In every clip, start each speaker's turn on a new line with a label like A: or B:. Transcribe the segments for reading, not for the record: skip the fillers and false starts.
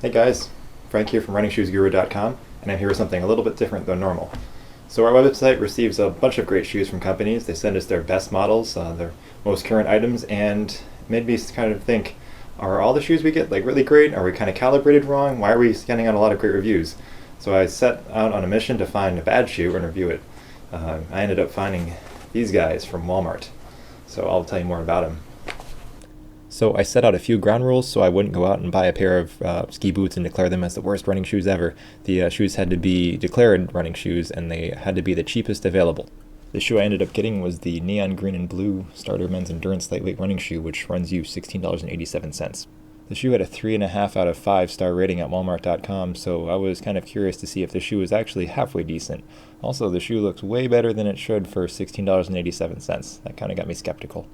A: Hey guys, Frank here from RunningsShoesGuru.com, and I'm here with something a little bit different than normal. So our website receives a bunch of great shoes from companies. They send us their best models, their most current items, and it made me kind of think, are all the shoes we get like really great? Are we kind of calibrated wrong? Why are we sending out a lot of great reviews? So I set out on a mission to find a bad shoe and review it. I ended up finding these guys from Walmart. So I'll tell you more about them. So I set out a few ground rules so I wouldn't go out and buy a pair of ski boots and declare them as the worst running shoes ever. The shoes had to be declared running shoes, and they had to be the cheapest available. The shoe I ended up getting was the neon green and blue starter men's endurance lightweight running shoe, which runs you $16.87. The shoe had a 3.5 out of 5 star rating at Walmart.com, so I was kind of curious to see if the shoe was actually halfway decent. Also, the shoe looks way better than it should for $16.87. That kind of got me skeptical.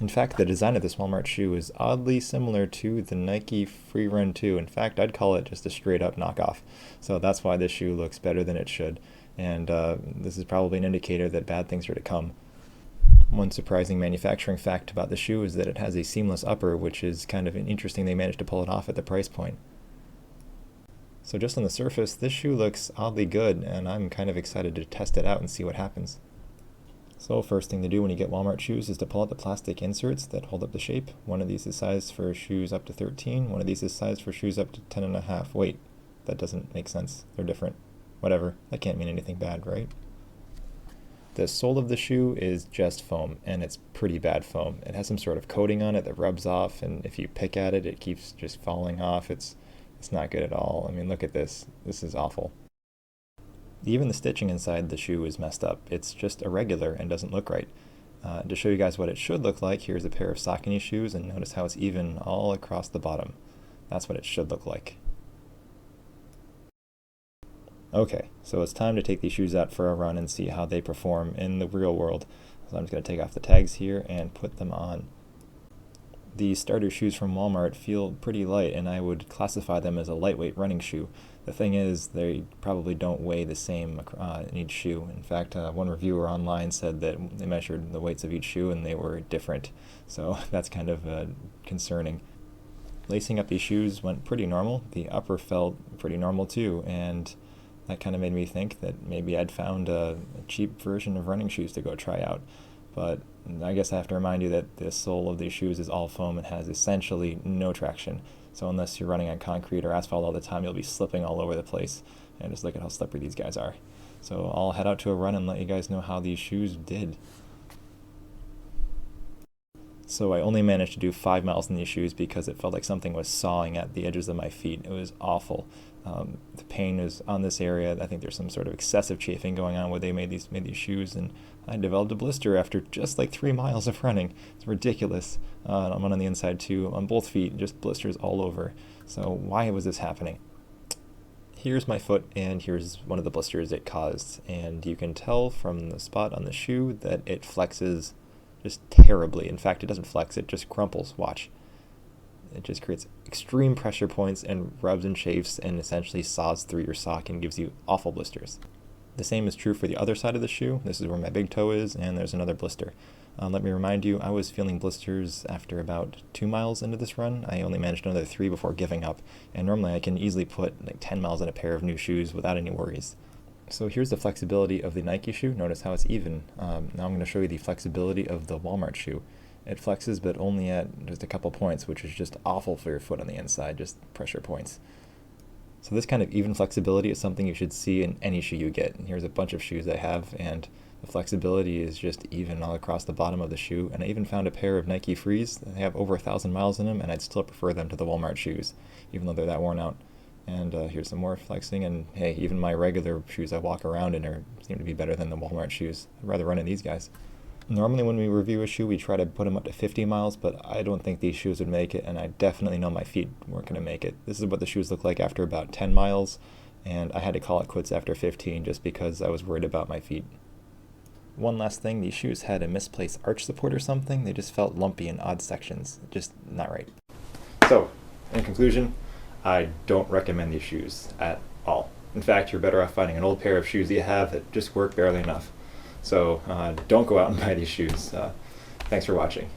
A: In fact, the design of this Walmart shoe is oddly similar to the Nike Freerun 2. In fact, I'd call it just a straight-up knockoff. So that's why this shoe looks better than it should. And this is probably an indicator that bad things are to come. One surprising manufacturing fact about the shoe is that it has a seamless upper, which is kind of interesting they managed to pull it off at the price point. So just on the surface, this shoe looks oddly good, and I'm kind of excited to test it out and see what happens. So first thing to do when you get Walmart shoes is to pull out the plastic inserts that hold up the shape. One of these is sized for shoes up to 13. One of these is sized for shoes up to 10.5. Wait, that doesn't make sense. They're different. Whatever. That can't mean anything bad, right? The sole of the shoe is just foam, and it's pretty bad foam. It has some sort of coating on it that rubs off, and if you pick at it, it keeps just falling off. It's not good at all. I mean, look at this. This is awful. Even the stitching inside the shoe is messed up. It's just irregular and doesn't look right. To show you guys what it should look like, here's a pair of Saucony shoes, and notice how it's even all across the bottom. That's what it should look like. Okay, so it's time to take these shoes out for a run and see how they perform in the real world. So I'm just going to take off the tags here and put them on. These starter shoes from Walmart feel pretty light, and I would classify them as a lightweight running shoe. The thing is, they probably don't weigh the same in each shoe. In fact, one reviewer online said that they measured the weights of each shoe and they were different. So that's kind of concerning. Lacing up these shoes went pretty normal. The upper felt pretty normal too, and that kind of made me think that maybe I'd found a cheap version of running shoes to go try out. But I guess I have to remind you that the sole of these shoes is all foam and has essentially no traction. So unless you're running on concrete or asphalt all the time, you'll be slipping all over the place. And just look at how slippery these guys are. So I'll head out to a run and let you guys know how these shoes did. So I only managed to do 5 miles in these shoes because it felt like something was sawing at the edges of my feet. It was awful. The pain is on this area. I think there's some sort of excessive chafing going on where they made these shoes, and I developed a blister after just like 3 miles of running. It's ridiculous. I'm on the inside too, on both feet, just blisters all over. So why was this happening? Here's my foot, and here's one of the blisters it caused. And you can tell from the spot on the shoe that it flexes just terribly. In fact, it doesn't flex, it just crumples. Watch. It just creates extreme pressure points and rubs and chafes and essentially saws through your sock and gives you awful blisters. The same is true for the other side of the shoe. This is where my big toe is, and there's another blister. Let me remind you, I was feeling blisters after about 2 miles into this run. I only managed another 3 before giving up, and normally I can easily put like 10 miles in a pair of new shoes without any worries. So here's the flexibility of the Nike shoe. Notice how it's even. Now I'm going to show you the flexibility of the Walmart shoe. It flexes, but only at just a couple points, which is just awful for your foot on the inside, just pressure points. So this kind of even flexibility is something you should see in any shoe you get. And here's a bunch of shoes I have, and the flexibility is just even all across the bottom of the shoe. And I even found a pair of Nike Frees. They have over 1,000 miles in them, and I'd still prefer them to the Walmart shoes, even though they're that worn out. And here's some more flexing, and hey, even my regular shoes I walk around in seem to be better than the Walmart shoes. I'd rather run in these guys. Normally when we review a shoe, we try to put them up to 50 miles, but I don't think these shoes would make it, and I definitely know my feet weren't going to make it. This is what the shoes look like after about 10 miles, and I had to call it quits after 15 just because I was worried about my feet. One last thing, these shoes had a misplaced arch support or something. They just felt lumpy in odd sections. Just not right. So, in conclusion, I don't recommend these shoes at all. In fact, you're better off finding an old pair of shoes that you have that just work barely enough. So don't go out and buy these shoes. Thanks for watching.